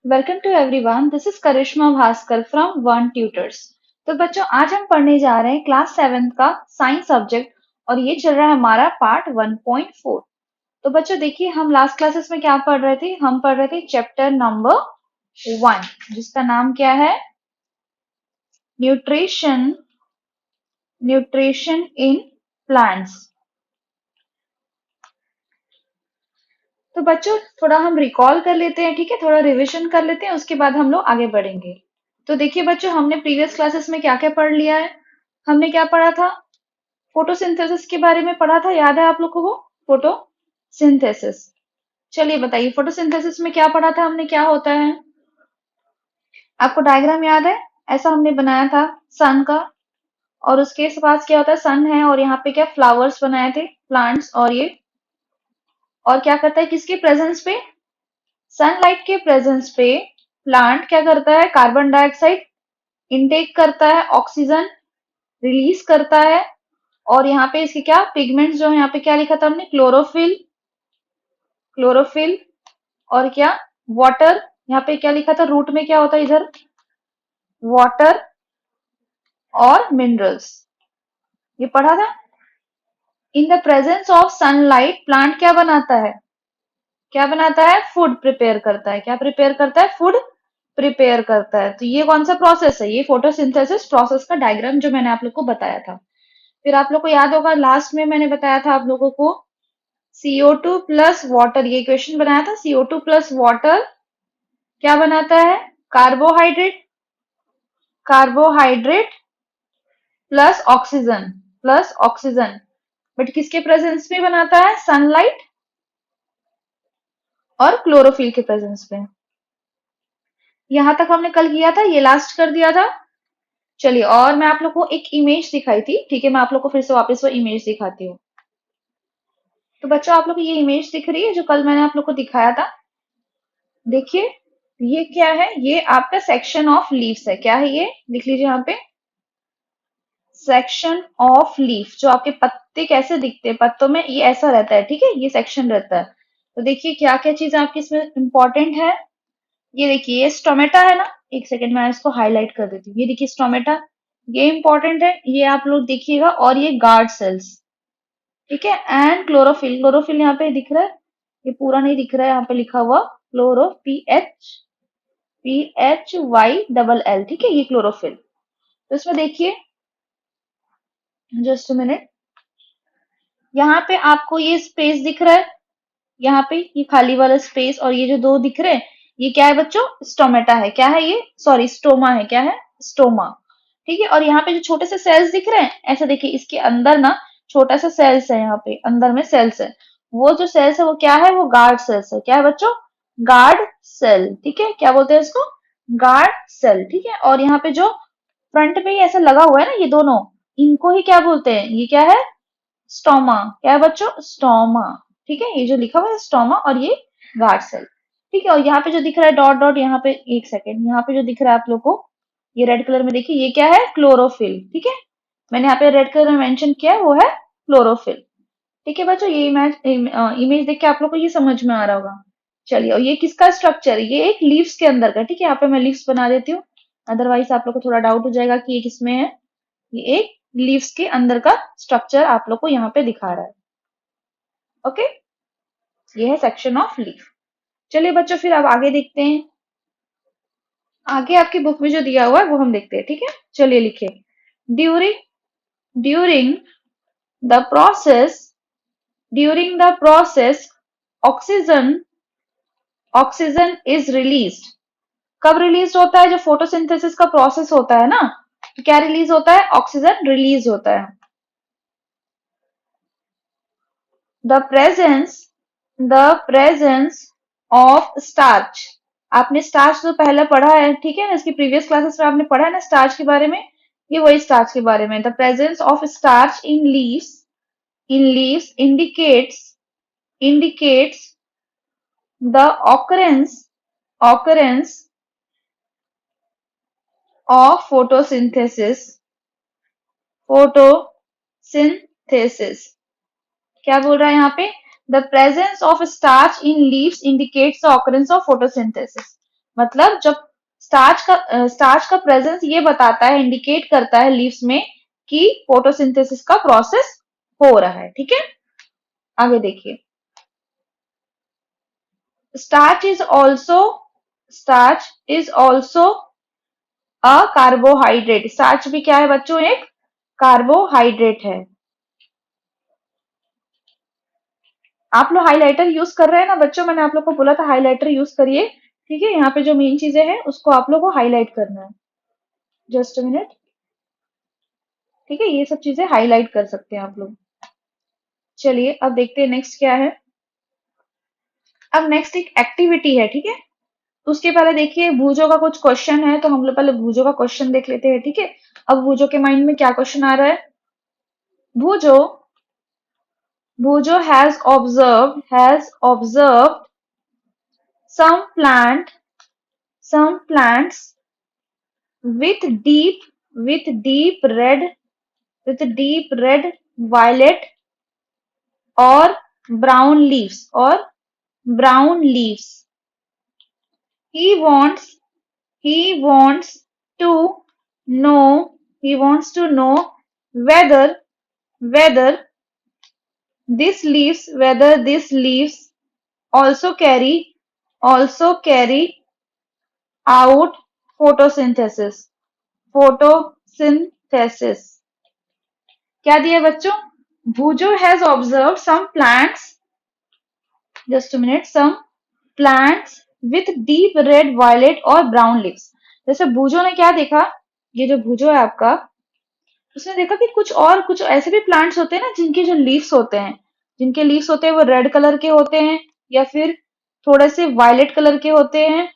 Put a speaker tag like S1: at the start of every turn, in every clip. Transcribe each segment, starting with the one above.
S1: Welcome to everyone, this is Karishma Bhaskar from One Tutors. तो बच्चों, आज हम पढ़ने जा रहे हैं क्लास 7 का साइंस सब्जेक्ट और ये चल रहा है हमारा पार्ट 1.4। तो बच्चों देखिए, हम लास्ट क्लासेस में क्या पढ़ रहे थे? हम पढ़ रहे थे चैप्टर नंबर 1, जिसका नाम क्या है? न्यूट्रिशन। Nutrition in plants. तो बच्चों थोड़ा हम रिकॉल कर लेते हैं, ठीक है? थोड़ा रिवीजन कर लेते हैं, उसके बाद हम लोग आगे बढ़ेंगे। तो देखिए बच्चों, हमने प्रीवियस क्लासेस में क्या क्या पढ़ लिया है। हमने क्या पढ़ा था? फोटोसिंथेसिस के बारे में पढ़ा था, याद है आप लोग को वो? फोटोसिंथेसिस। चलिए बताइए, फोटोसिंथेसिस में क्या पढ़ा था हमने, क्या होता है? आपको डायग्राम याद है? ऐसा हमने बनाया था सन का, और उसके पास क्या होता है? सन है, और यहाँ पे क्या फ्लावर्स बनाए थे, प्लांट्स, और ये और क्या करता है किसके प्रेजेंस पे? सनलाइट के प्रेजेंस पे प्लांट क्या करता है? कार्बन डाइऑक्साइड इनटेक करता है, ऑक्सीजन रिलीज करता है, और यहाँ पे इसके क्या पिगमेंट्स जो है, यहाँ पे क्या लिखा था हमने? क्लोरोफिल। क्लोरोफिल और क्या? वाटर। यहाँ पे क्या लिखा था? रूट में क्या होता है इधर? वाटर और मिनरल्स। ये पढ़ा था। In the presence of sunlight plant क्या बनाता है? क्या बनाता है? फूड प्रिपेयर करता है। क्या प्रिपेयर करता है? फूड प्रिपेयर करता है। तो ये कौन सा प्रोसेस है? ये फोटोसिंथेसिस प्रोसेस का डायग्राम जो मैंने आप लोग को बताया था। फिर आप लोग को याद होगा, लास्ट में मैंने बताया था आप लोगों को CO2 प्लस वाटर, ये इक्वेशन बनाया था। CO2 प्लस वाटर क्या बनाता है? Carbohydrate. Carbohydrate plus oxygen. Plus oxygen, but किसके प्रेजेंस में बनाता है? सनलाइट और क्लोरोफिल के प्रेजेंस में। यहां तक हमने कल किया था, ये लास्ट कर दिया था। चलिए, और मैं आप लोग को एक इमेज दिखाई थी, ठीक है? मैं आप लोग को फिर से वापस वो इमेज दिखाती हूँ। तो बच्चों, आप लोग को ये इमेज दिख रही है जो कल मैंने आप लोग को दिखाया था? देखिए, ये क्या है? ये आपका सेक्शन ऑफ लीव्स है। क्या है ये? लिख लीजिए यहाँ पे, सेक्शन ऑफ लीफ। जो आपके पत्ते कैसे दिखते हैं, पत्तों में ये ऐसा रहता है, ठीक है? ये सेक्शन रहता है। तो देखिए क्या क्या चीजें आपकी इसमें इंपॉर्टेंट है। ये देखिए, ये स्टोमेटा है ना। एक सेकेंड, मैं इसको हाईलाइट कर देती हूँ। ये देखिए स्टोमेटा, ये इंपॉर्टेंट है, ये आप लोग देखिएगा। और ये गार्ड सेल्स, ठीक है? And chlorophyll. क्लोरोफिल यहाँ पे दिख रहा है, ये पूरा नहीं दिख रहा है, यहाँ पे लिखा हुआ क्लोरो, PHYLL, ठीक है? ये क्लोरोफिल। तो इसमें देखिए, जस्ट अ मिनट, यहाँ पे आपको ये स्पेस दिख रहा है, यहाँ पे ये खाली वाला स्पेस, और ये जो दो दिख रहे हैं, ये क्या है बच्चों? स्टोमेटा है। क्या है ये? सॉरी, स्टोमा है। क्या है? स्टोमा, ठीक है? और यहाँ पे जो छोटे से सेल्स दिख रहे हैं, ऐसा देखिए, इसके अंदर ना छोटा सा सेल्स है, यहाँ पे अंदर में सेल्स है। वो जो सेल्स है वो क्या है? वो गार्ड सेल्स है। क्या है बच्चों? गार्ड सेल, ठीक है? क्या बोलते हैं इसको? गार्ड सेल, ठीक है? और यहाँ पे जो फ्रंट में ही ऐसा लगा हुआ है ना, ये दोनों, इनको ही क्या बोलते हैं? ये क्या है? स्टोमा। क्या है बच्चों? स्टोमा, ठीक है? ये जो लिखा हुआ है स्टोमा, और ये गार्ड सेल, ठीक है? और यहाँ पे जो दिख रहा है डॉट डॉट, यहाँ पे एक सेकेंड, यहाँ पे जो दिख रहा है आप लोग को, ये रेड कलर में देखिए, ये क्या है? क्लोरोफिल, ठीक है? मैंने यहाँ पे रेड कलर में मेंशन किया है, वो है क्लोरोफिल, ठीक है बच्चों? ये इमेज देख के आप लोग को ये समझ में आ रहा होगा। चलिए, और ये किसका स्ट्रक्चर है? ये एक लीव्स के अंदर का, ठीक है? यहाँ पे मैं लीव्स बना देती हूँ, अदरवाइज आप लोग को थोड़ा डाउट हो जाएगा कि ये किसमें है। ये एक लीव्स के अंदर का स्ट्रक्चर आप लोग को यहाँ पे दिखा रहा है। ओके, ये है सेक्शन ऑफ लीफ। चलिए बच्चों, फिर अब आगे देखते हैं। आगे आपकी बुक में जो दिया हुआ है वो हम देखते हैं, ठीक है? चलिए लिखिए, during during the process during the process oxygen oxygen is released. कब रिलीज होता है? जो फोटोसिंथेसिस का प्रोसेस होता है ना, तो क्या रिलीज होता है? ऑक्सीजन रिलीज होता है। The presence the presence of starch. आपने स्टार्च तो पहले पढ़ा है, ठीक है ना? इसकी प्रीवियस क्लासेस में आपने पढ़ा है ना स्टार्च के बारे में। ये वही स्टार्च के बारे में। The presence of starch in leaves indicates the occurrence of photosynthesis. क्या बोल रहा है यहाँ पे? The presence of starch in leaves indicates the occurrence of photosynthesis. मतलब जब स्टार्च का प्रेजेंस ये बताता है, इंडिकेट करता है लीव्स में कि फोटोसिंथेसिस का प्रोसेस हो रहा है। ठीक है, आगे देखिए। Starch is also starch is also a carbohydrate. Starch भी क्या है बच्चों? एक कार्बोहाइड्रेट है। आप लोग हाइलाइटर यूज कर रहे हैं ना बच्चों? मैंने आप लोग को बोला था हाइलाइटर यूज करिए। ठीक है, यहाँ पे जो मेन चीजें हैं उसको आप लोग को हाईलाइट करना है। Just a minute. ठीक है, ये सब चीजें हाईलाइट कर सकते हैं आप लोग। चलिए अब देखते हैं नेक्स्ट क्या है। अब नेक्स्ट एक एक्टिविटी है। ठीक है, उसके पहले देखिए भूजो का कुछ क्वेश्चन है, तो हम लोग पहले भूजो का क्वेश्चन देख लेते हैं। ठीक है, अब भूजो के माइंड में क्या क्वेश्चन आ रहा है? भूजो भूजो has observed some plant some plants with deep with deep red violet or brown leaves. He wants he wants to know whether whether these leaves also carry out photosynthesis. क्या दिया बच्चों? भूजो has observe some plants, just minute, some plants with deep red violet और brown leaves. जैसे भूजो ने क्या देखा, ये जो भूजो है आपका, उसने देखा कि कुछ ऐसे भी प्लांट्स होते हैं ना जिनके जो लीव्स होते हैं, वो रेड कलर के होते हैं या फिर थोड़े से वायलेट कलर के होते हैं,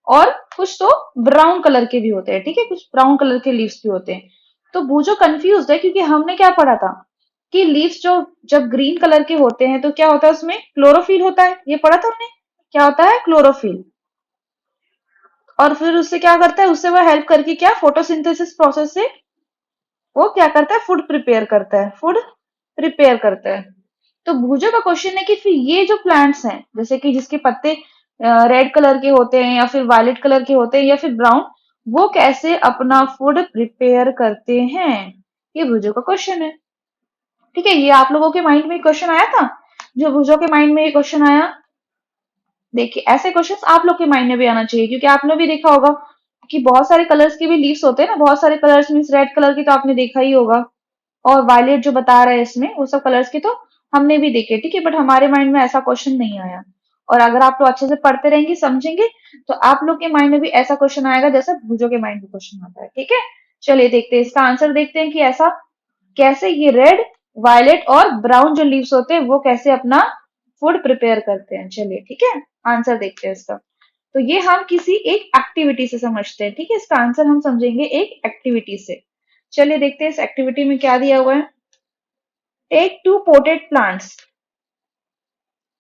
S1: और कुछ तो ब्राउन कलर के भी होते हैं। ठीक है, कुछ ब्राउन कलर के लीव्स भी होते हैं। तो भूजो कंफ्यूज है क्योंकि हमने क्या पढ़ा था कि लीव्स जो जब ग्रीन कलर के होते हैं तो क्या होता है, उसमें क्लोरोफिल होता है। ये पढ़ा था हमने, क्या होता है? क्लोरोफिल। और फिर उससे क्या करता है, उससे वह हेल्प करके क्या, फोटोसिंथेसिस प्रोसेस से वो क्या करता है, फूड प्रिपेयर करता है। तो भूजो का क्वेश्चन है कि फिर ये जो प्लांट्स हैं, जैसे कि जिसके पत्ते रेड कलर के होते हैं या फिर वायलेट कलर के होते हैं या फिर ब्राउन, वो कैसे अपना फूड प्रिपेयर करते हैं? ये भूजो का क्वेश्चन है। ठीक है, ये आप लोगों के माइंड में क्वेश्चन आया था? जो भूजो के माइंड में ये क्वेश्चन आया, देखिए ऐसे क्वेश्चंस आप लोग के माइंड में भी आना चाहिए क्योंकि आपने भी देखा होगा कि बहुत सारे कलर्स के भी लीव्स होते हैं ना, बहुत सारे कलर्स मीन्स रेड कलर की तो आपने देखा ही होगा, और वायलेट जो बता रहा है इसमें वो सब कलर्स की तो हमने भी देखे। ठीक है, बट हमारे माइंड में ऐसा क्वेश्चन नहीं आया। और अगर आप लोग अच्छे से पढ़ते रहेंगे, समझेंगे, तो आप लोग के माइंड में भी ऐसा क्वेश्चन आएगा जैसा भूजो के माइंड में क्वेश्चन आता है। ठीक है, चलिए देखते हैं इसका आंसर, देखते हैं कि ऐसा कैसे ये रेड, वायलेट और ब्राउन जो लीव्स होते हैं वो कैसे अपना फूड प्रिपेयर करते हैं। चलिए ठीक है, आंसर देखते हैं इसका। तो ये हम किसी एक एक्टिविटी से समझते हैं। ठीक है, इसका आंसर हम समझेंगे एक एक्टिविटी से। चलिए देखते हैं इस एक्टिविटी में क्या दिया हुआ है। Take two potted plants.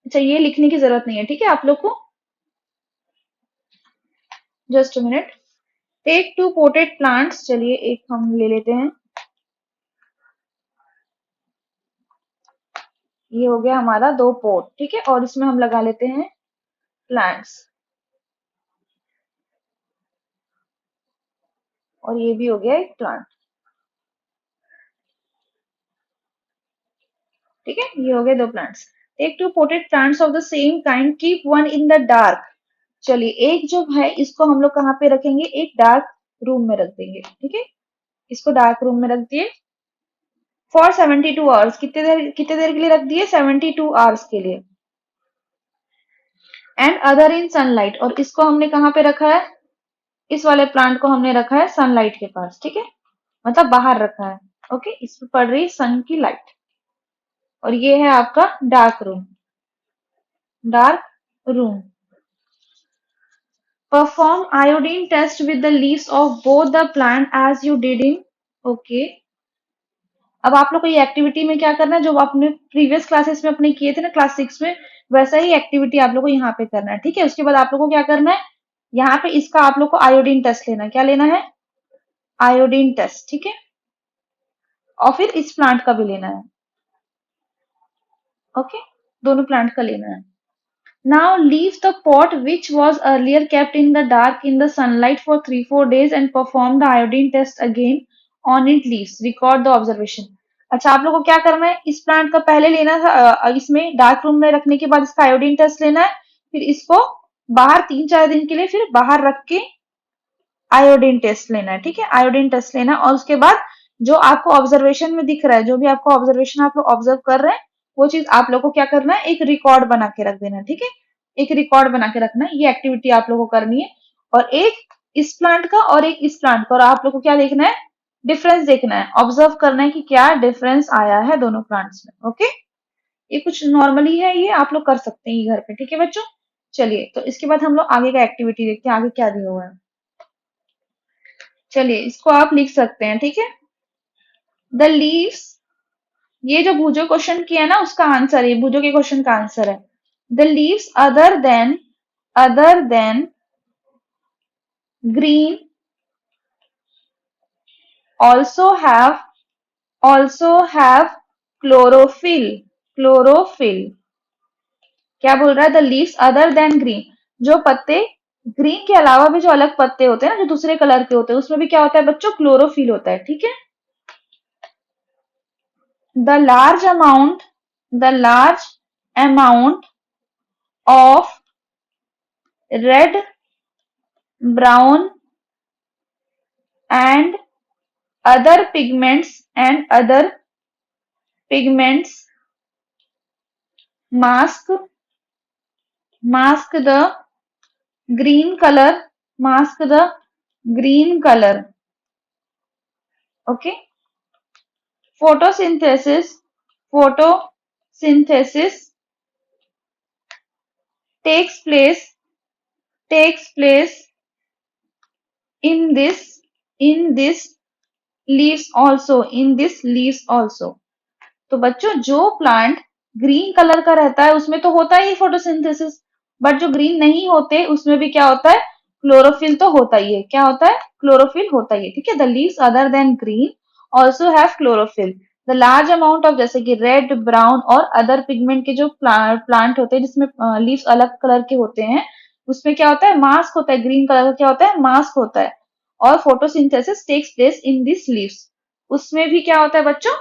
S1: अच्छा, ये लिखने की जरूरत नहीं है, ठीक है आप लोग को, just a minute. Take two potted plants, चलिए एक हम ले लेते हैं। ये हो गया हमारा दो पोट। ठीक है, और इसमें हम लगा लेते हैं प्लांट्स, और ये भी हो गया एक प्लांट। ठीक है, ये हो गए दो plants. Take two potted plants of the same kind, keep one in the dark. चलिए एक जो है इसको हम लोग कहाँ पे रखेंगे, एक डार्क रूम में रख देंगे। ठीक है, इसको डार्क रूम में रख दिए फॉर 72 आवर्स। कितने देर के लिए रख दिए? 72 आवर्स के लिए। एंड अदर इन सनलाइट, और इसको हमने कहाँ पे रखा है, इस वाले प्लांट को हमने रखा है सनलाइट के पास। ठीक है, मतलब बाहर रखा है। ओके, इस पर पड़ रही सन की लाइट, और ये है आपका dark room. Perform iodine test with the leaves of both the plant as you did in. Okay, अब आप लोग को ये एक्टिविटी में क्या करना है, जो आपने प्रीवियस क्लासेस में अपने किए थे ना क्लास 6 में, वैसा ही एक्टिविटी आप लोग को यहाँ पे करना है। ठीक है, उसके बाद आप लोग को क्या करना है, यहाँ पे इसका आप लोग को आयोडीन टेस्ट लेना है। क्या लेना है? Iodine test. ठीक है, और फिर इस प्लांट का भी लेना है। ओके, दोनों प्लांट का लेना है। Now leave the pot which was earlier kept in the dark in the sunlight for 3-4 days and perform the iodine test again on its leaves. Record the observation. अच्छा आप लोगों को क्या करना है, इस प्लांट का पहले लेना था, इसमें डार्क रूम में रखने के बाद इसका आयोडीन टेस्ट लेना है, फिर इसको बाहर 3-4 दिन के लिए फिर बाहर रख के आयोडीन टेस्ट लेना है। ठीक है, आयोडीन टेस्ट लेना है और उसके बाद जो आपको ऑब्जर्वेशन में दिख रहा है, जो भी आपको ऑब्जर्वेशन आप लोग ऑब्जर्व कर रहे हैं, वो चीज आप लोग को क्या करना है, एक रिकॉर्ड बना के रख देना है। ठीक है, एक रिकॉर्ड बना के रखना है, ये एक्टिविटी आप लोग को करनी है। और एक इस प्लांट का और एक इस प्लांट का, और आप लोग को क्या देखना है, डिफरेंस देखना है, ऑब्जर्व करना है कि क्या डिफरेंस आया है दोनों प्लांट्स में। ओके, ये कुछ नॉर्मली है, ये आप लोग कर सकते हैं ये घर पे। ठीक है बच्चों, चलिए तो इसके बाद हम लोग आगे का एक्टिविटी देखते हैं, आगे क्या दिया हुआ है। चलिए इसको आप लिख सकते हैं। ठीक है, द लीव्स, ये जो भूजो क्वेश्चन किया है ना उसका आंसर है, भूजो के क्वेश्चन का आंसर है। The leaves other than green also have also have chlorophyll। क्या बोल रहा है, the leaves other than green, जो पत्ते ग्रीन के अलावा भी जो अलग पत्ते होते हैं ना, जो दूसरे कलर के होते हैं, उसमें भी क्या होता है बच्चों, क्लोरोफिल होता है। ठीक है, the large amount the large amount of red, brown and other pigments mask the green color. Okay, photosynthesis takes place in this leaves also। तो बच्चों जो प्लांट ग्रीन कलर का रहता है उसमें तो होता ही फोटोसिंथेसिस, बट जो ग्रीन नहीं होते उसमें भी क्या होता है, क्लोरोफिल तो होता ही है। क्या होता है, क्लोरोफिल होता ही है। ठीक है, the leaves other than green also have chlorophyll. The large amount of, जैसे कि रेड, ब्राउन और अदर पिगमेंट के जो प्लांट होते हैं जिसमें लीव्स अलग कलर के होते हैं, उसमें क्या होता है, मास्क होता है, ग्रीन कलर का क्या होता है, मास्क होता है। और photosynthesis takes place in this leaves, उसमें भी क्या होता है बच्चों,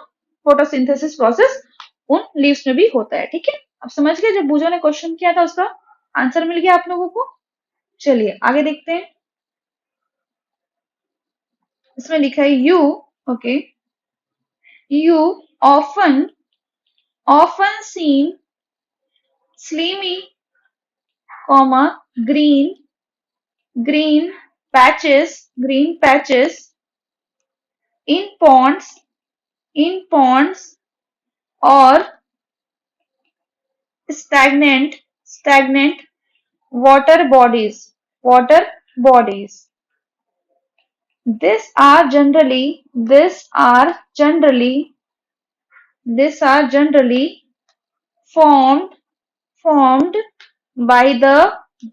S1: फोटोसिंथेसिस प्रोसेस उन लीव्स में भी होता है। ठीक है, अब समझ गए, जब बूजो ने क्वेश्चन किया था उसका आंसर मिल गया आप लोगों को। चलिए आगे देखते हैं, इसमें लिखा है you, okay, you often seen slimy, comma, green green patches in ponds or stagnant water bodies। These are generally formed by the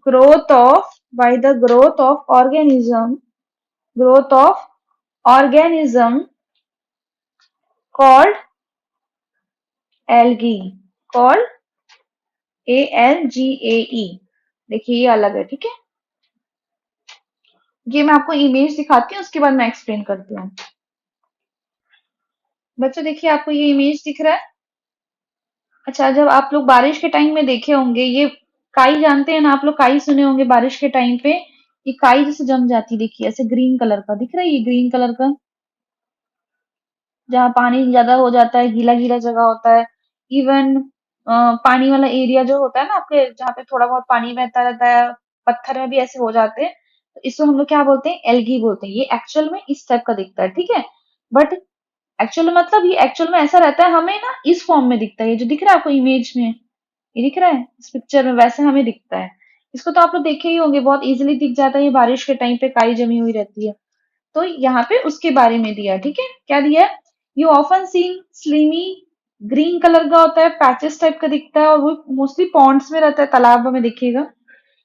S1: growth of organism called called algae। देखिए ये अलग है। ठीक है, ये मैं आपको इमेज दिखाती हूँ, उसके बाद मैं एक्सप्लेन करती हूँ। बच्चों देखिए आपको ये इमेज दिख रहा है। अच्छा, जब आप लोग बारिश के टाइम में देखे होंगे, ये काई जानते हैं ना आप लोग, काई सुने होंगे बारिश के टाइम पे, ये काई जैसे जम जाती, देखिए ऐसे ग्रीन कलर का दिख रहा है, ये ग्रीन कलर का, जहाँ पानी ज्यादा हो जाता है, गीला गीला जगह होता है, इवन पानी वाला एरिया जो होता है ना आपके, जहाँ पे थोड़ा बहुत पानी बहता रहता है, पत्थर में भी ऐसे हो जाते हैं, तो इसको हम लोग क्या बोलते हैं, एल्गी बोलते हैं। ये एक्चुअल में इस टाइप का दिखता है। ठीक है, बट एक्चुअल में मतलब ये एक्चुअल में ऐसा रहता है, हमें ना इस फॉर्म में दिखता है, ये जो दिख रहा है आपको इमेज में, ये दिख रहा है इस पिक्चर में, वैसे हमें दिखता है। इसको तो आप लोग देखे ही होंगे, बहुत इजीली दिख जाता है, ये बारिश के टाइम पे काई जमी हुई रहती है। तो यहाँ पे उसके बारे में दिया। ठीक है, क्या दिया है, you often seen slimy, green colour का होता है, पैचेस टाइप का दिखता है, और वो मोस्टली पॉन्ड्स में रहता है, तालाब में दिखेगा।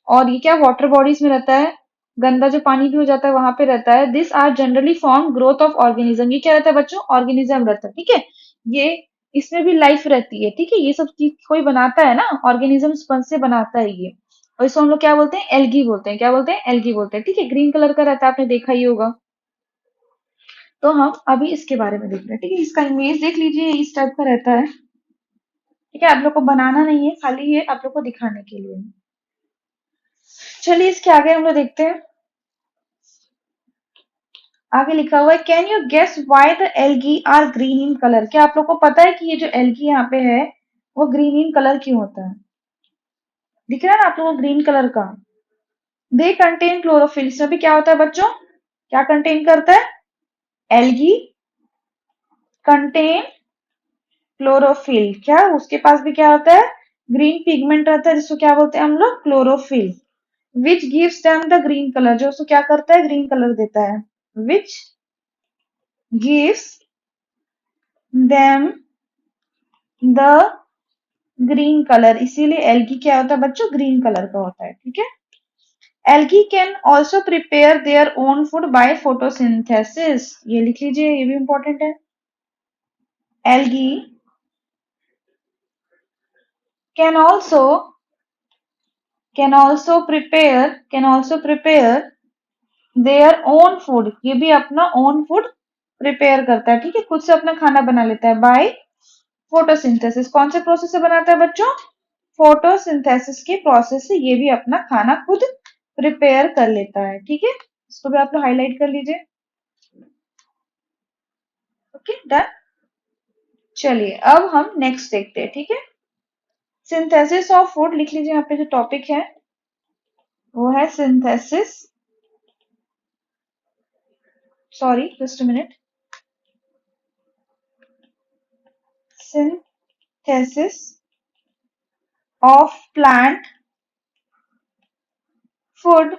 S1: और ये क्या, वाटर बॉडीज में रहता है, गंदा जो पानी भी हो जाता है वहां पे रहता है। This are generally form growth of organism, ये क्या रहता है बच्चों, ऑर्गेनिज्म रहता है। ठीक है, ये इसमें भी लाइफ रहती है, ठीक है। ये सब चीज कोई बनाता है ना, ऑर्गेनिज्म स्पंज से बनाता है ये, और इसको हम लोग क्या बोलते हैं, एल्गी बोलते हैं। क्या बोलते हैं, एल्गी बोलते हैं, ठीक है। ग्रीन कलर का रहता है, आपने देखा ही होगा। तो हम अभी इसके बारे में देख रहे हैं, ठीक है। इसका इमेज देख लीजिए, इस टाइप का रहता है, ठीक है। आप लोग को बनाना नहीं है, खाली ये आप लोग को दिखाने के लिए। चलिए इसके आगे हम लोग देखते हैं। आगे लिखा हुआ है, can you guess why the algae are green in colour. क्या आप लोग को पता है कि ये जो एल्गी यहाँ पे है वो ग्रीन इन कलर क्यों होता है? दिख रहा है ना आप लोगों को ग्रीन कलर का? They contain chlorophyll. इसमें भी क्या होता है बच्चों, क्या कंटेन करता है? Algae contain chlorophyll. क्या उसके पास भी क्या होता है, ग्रीन पिगमेंट रहता है, जिसको क्या बोलते हैं हम लोग, chlorophyll. Which gives them the green colour, जो उसको क्या करता है, ग्रीन कलर देता है। Which gives them the green colour. इसीलिए एल्गी क्या होता है बच्चों, ग्रीन कलर का होता है, ठीक है। Algae can also prepare their own food by photosynthesis. ये लिख लीजिए, ये भी इंपॉर्टेंट है। Algae can also prepare their own food. ये भी अपना ओन फूड प्रिपेयर करता है, ठीक है। खुद से अपना खाना बना लेता है बाय फोटोसिंथेसिस। कौन से प्रोसेस से बनाता है बच्चों, फोटोसिंथेसिस के प्रोसेस से ये भी अपना खाना खुद प्रिपेयर कर लेता है, ठीक है। इसको भी आप लोग हाईलाइट कर लीजिए। Okay done. चलिए अब हम नेक्स्ट देखते हैं, ठीक है। सिंथेसिस ऑफ फूड लिख लीजिए, यहाँ पे जो टॉपिक है वो है synthesis, sorry just a minute, synthesis of plant food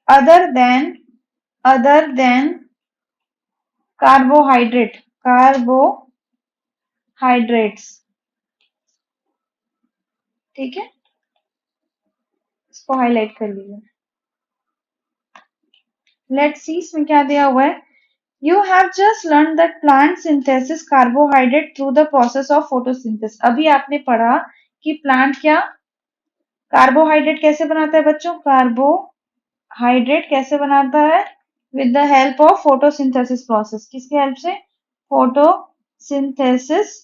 S1: other than other than carbohydrates, ठीक है। इसको हाईलाइट कर लीजिए। लेट्स सी इसमें क्या दिया हुआ है। You have just learn that plant synthesis carbohydrate through the process of photosynthesis. अभी आपने पढ़ा कि प्लांट क्या कार्बोहाइड्रेट कैसे बनाता है बच्चों, कार्बोहाइड्रेट कैसे बनाता है, with the help of photosynthesis process. किसकी हेल्प से, फोटोसिंथेसिस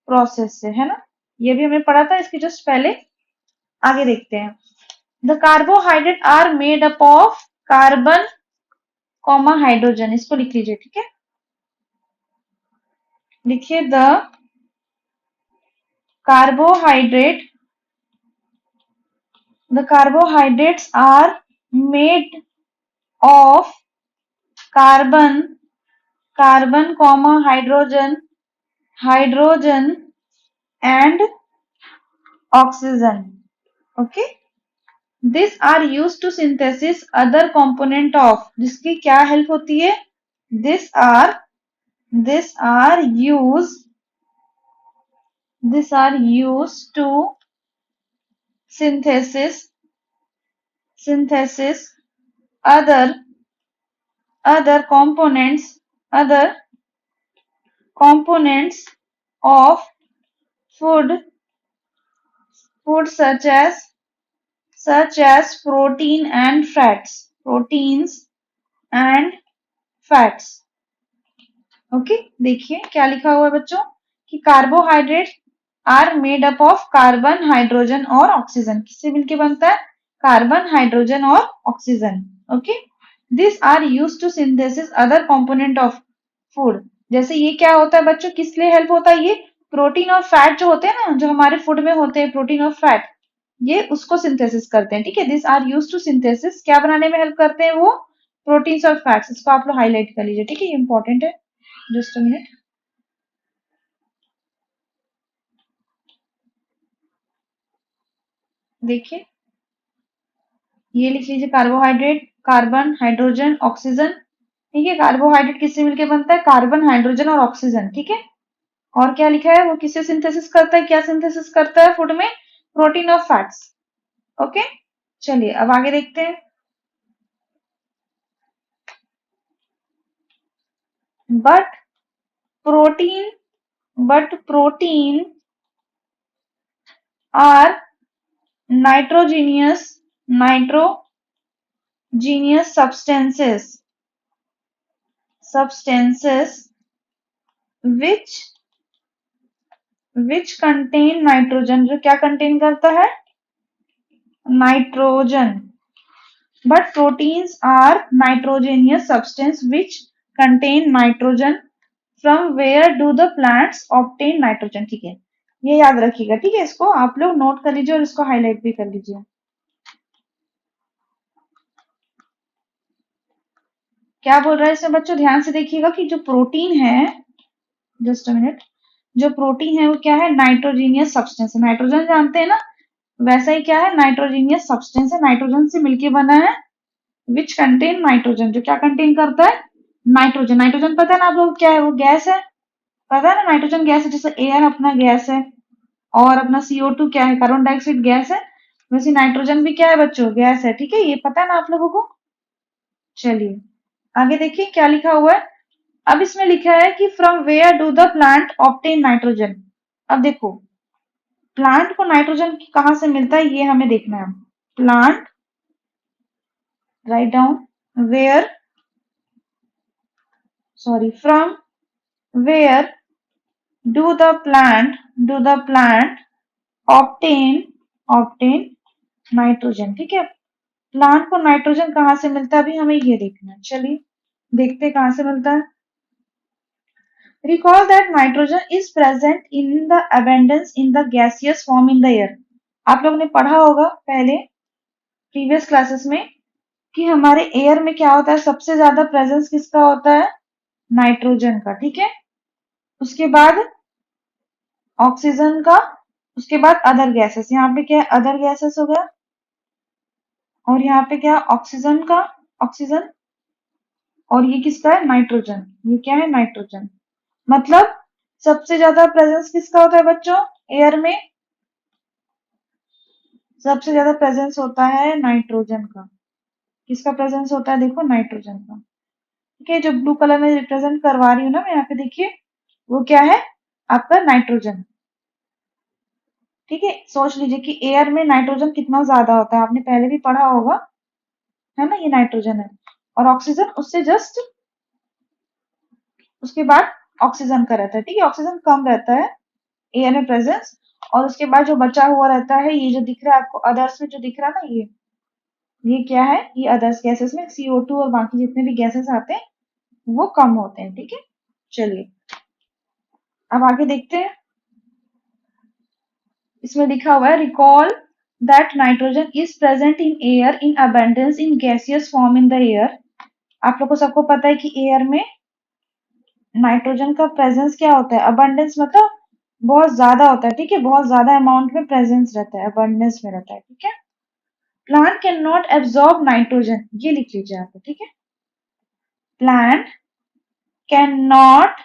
S1: प्रोसेस से, है ना। ये भी हमने पढ़ा था इसके जस्ट पहले। आगे देखते हैं। The carbohydrate are made up of carbon comma hydrogen. इसको लिख लीजिए, ठीक है। लिखिए the carbohydrate the carbohydrates are made of carbon carbon comma hydrogen hydrogen and oxygen. Okay, this are use to synthesis other component of. जिसकी क्या help होती है, this are used to synthesis other other components other components of food such as proteins and fats। Okay, देखिए क्या लिखा हुआ है बच्चों, कि carbohydrate are made up of carbon hydrogen और ऑक्सीजन। किससे मिलके बनता है, कार्बन हाइड्रोजन और oxygen. Okay, this are use to synthesis other component of food. जैसे ये क्या होता है बच्चों, किस लिए हेल्प होता है, ये प्रोटीन और फैट जो होते हैं ना, जो हमारे फूड में होते हैं, प्रोटीन और फैट, ये उसको सिंथेसिस करते हैं, ठीक है। This are use to synthesis, क्या बनाने में हेल्प करते हैं वो, प्रोटीन्स और फैट्स। इसको आप लोग हाईलाइट कर लीजिए, ठीक है, ये इंपॉर्टेंट है। जस्ट अ मिनट, देखिए ये लिख लीजिए, कार्बोहाइड्रेट कार्बन हाइड्रोजन ऑक्सीजन, ठीक है। कार्बोहाइड्रेट किससे मिलकर बनता है, कार्बन हाइड्रोजन और ऑक्सीजन, ठीक है। और क्या लिखा है, वो किससे सिंथेसिस करता है, क्या सिंथेसिस करता है फूड में, प्रोटीन और फैट्स। ओके, चलिए अब आगे देखते हैं। But protein but protein are nitrogenous substances which contain nitrogen, जो क्या कंटेन करता है, nitrogen. But proteins are nitrogenous substance which contain nitrogen. From where do the plants obtain nitrogen? ठीक है, ये याद रखिएगा. ठीक है, इसको आप लोग नोट कर लीजिए और इसको हाईलाइट भी कर लीजिए. क्या बोल रहा है इसमें बच्चों, ध्यान से देखिएगा कि जो प्रोटीन है, जस्ट अ मिनट, जो प्रोटीन है वो क्या है, नाइट्रोजीनियस सब्सटेंस है. नाइट्रोजन जानते हैं ना, वैसा ही क्या है, नाइट्रोजीनियस सब्सटेंस है, नाइट्रोजन से मिलके बना है. विच कंटेन नाइट्रोजन, जो क्या कंटेन करता है, नाइट्रोजन. नाइट्रोजन पता है ना आप लोग क्या है, वो गैस है. पता है ना नाइट्रोजन गैस है, जैसे एयर अपना गैस है और अपना CO2 क्या है, कार्बन डाइऑक्साइड गैस है. वैसे नाइट्रोजन भी क्या है बच्चों, गैस है. ठीक है, ये पता है ना आप लोगों को. चलिए आगे देखिए क्या लिखा हुआ है. अब इसमें लिखा है कि from where do the plant obtain nitrogen. अब देखो, प्लांट को नाइट्रोजन कहाँ से मिलता है ये हमें देखना है. Plant, write down, where, sorry, from where do the plant obtain nitrogen. ठीक है, प्लांट को नाइट्रोजन कहाँ से मिलता है, अभी हमें ये देखना है. चलिए देखते कहाँ से मिलता है. Recall that nitrogen is present in the abundance in the gaseous form in the air. आप लोगों ने पढ़ा होगा पहले प्रीवियस क्लासेस में कि हमारे एयर में क्या होता है, सबसे ज्यादा प्रेजेंस किसका होता है, नाइट्रोजन का. ठीक है, उसके बाद ऑक्सीजन का, उसके बाद अदर गैसेस. यहाँ पे क्या है, अदर गैसेस हो गया, और यहाँ पे क्या, ऑक्सीजन का, ऑक्सीजन, और ये किसका है, नाइट्रोजन. ये क्या है, नाइट्रोजन. मतलब सबसे ज्यादा प्रेजेंस किसका होता है बच्चों, एयर में सबसे ज्यादा प्रेजेंस होता है नाइट्रोजन का. किसका प्रेजेंस होता है, देखो नाइट्रोजन का. ठीक है, जो ब्लू कलर में रिप्रेजेंट करवा रही हूँ ना मैं यहाँ पे, देखिए वो क्या है, आपका नाइट्रोजन. ठीक है, सोच लीजिए कि एयर में नाइट्रोजन कितना ज्यादा होता है, आपने पहले भी पढ़ा होगा, है ना. ये नाइट्रोजन है, और ऑक्सीजन उससे जस्ट उसके बाद ऑक्सीजन का रहता है. ठीक है, ऑक्सीजन कम रहता है एयर में प्रेजेंस, और उसके बाद जो बचा हुआ रहता है, ये जो दिख रहा है आपको अदर्स में, जो दिख रहा है ना, ये क्या है, ये अदर्स गैसेस में CO2 और बाकी जितने भी गैसेस आते हैं वो कम होते हैं. ठीक है, चलिए अब आगे देखते हैं. इसमें लिखा हुआ है, recall that nitrogen is present in air in abundance in gaseous form in the air. आप लोग को सबको पता है कि एयर में नाइट्रोजन का प्रेजेंस क्या होता है, अबंडेंस मतलब बहुत ज्यादा होता है. ठीक है, बहुत ज्यादा अमाउंट में प्रेजेंस रहता है, अबंडेंस में रहता है. ठीक है, plant can not absorb nitrogen, ये लिख लीजिए आप. ठीक है, plant can not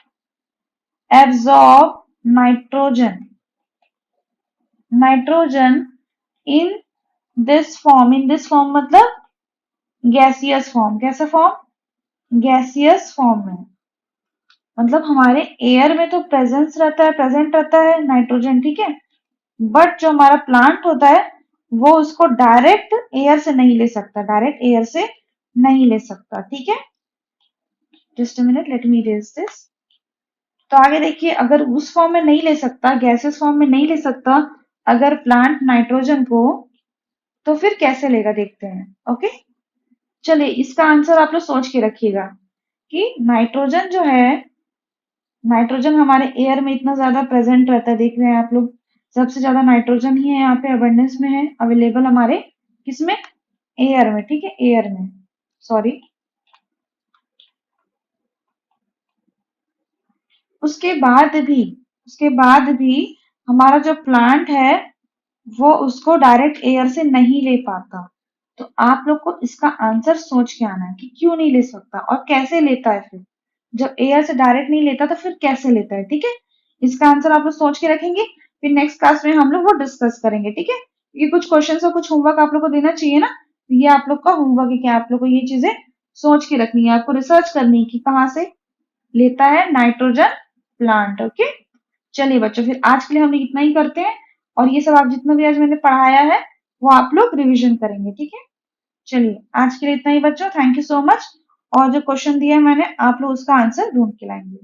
S1: absorb nitrogen in in this form मतलब गैसियस फॉर्म. कैसा फॉर्म, गैसियस फॉर्म में. मतलब हमारे एयर में तो प्रेजेंट रहता है नाइट्रोजन. ठीक है, बट जो हमारा प्लांट होता है वो उसको डायरेक्ट एयर से नहीं ले सकता, डायरेक्ट एयर से नहीं ले सकता. ठीक है, just a minute, let me raise this. तो आगे देखिए, अगर उस फॉर्म में नहीं ले सकता, गैसेस फॉर्म में नहीं ले सकता अगर प्लांट नाइट्रोजन को, तो फिर कैसे लेगा देखते हैं. ओके, चलिए इसका आंसर आप लोग सोच के रखिएगा कि नाइट्रोजन जो है, नाइट्रोजन हमारे एयर में इतना ज्यादा प्रेजेंट रहता है, देख रहे हैं आप लोग, सबसे ज्यादा नाइट्रोजन ही है यहाँ पे अबंडेंस में है, अवेलेबल हमारे किसमें, एयर में. ठीक है, एयर में, सॉरी. उसके बाद भी हमारा जो प्लांट है वो उसको डायरेक्ट एयर से नहीं ले पाता. तो आप लोग को इसका आंसर सोच के आना है कि क्यों नहीं ले सकता और कैसे लेता है. फिर जब एयर से डायरेक्ट नहीं लेता तो फिर कैसे लेता है. ठीक है, इसका आंसर आप लोग सोच के रखेंगे, फिर नेक्स्ट क्लास में हम लोग वो डिस्कस करेंगे. ठीक है, ये कुछ क्वेश्चन और कुछ होमवर्क आप लोग को देना चाहिए ना, तो ये आप लोग का होमवर्क है कि आप लोग को ये चीजें सोच के रखनी है, आपको रिसर्च करनी है कि कहाँ से लेता है नाइट्रोजन प्लांट. ओके, चलिए बच्चों, फिर आज के लिए हम इतना ही करते हैं और ये सब आप जितना भी आज मैंने पढ़ाया है वो आप लोग रिविजन करेंगे, ठीक है? चलिए आज के लिए इतना ही बच्चों, थैंक यू सो मच। और जो क्वेश्चन दिया है मैंने, आप लोग उसका आंसर ढूंढ के लाएंगे।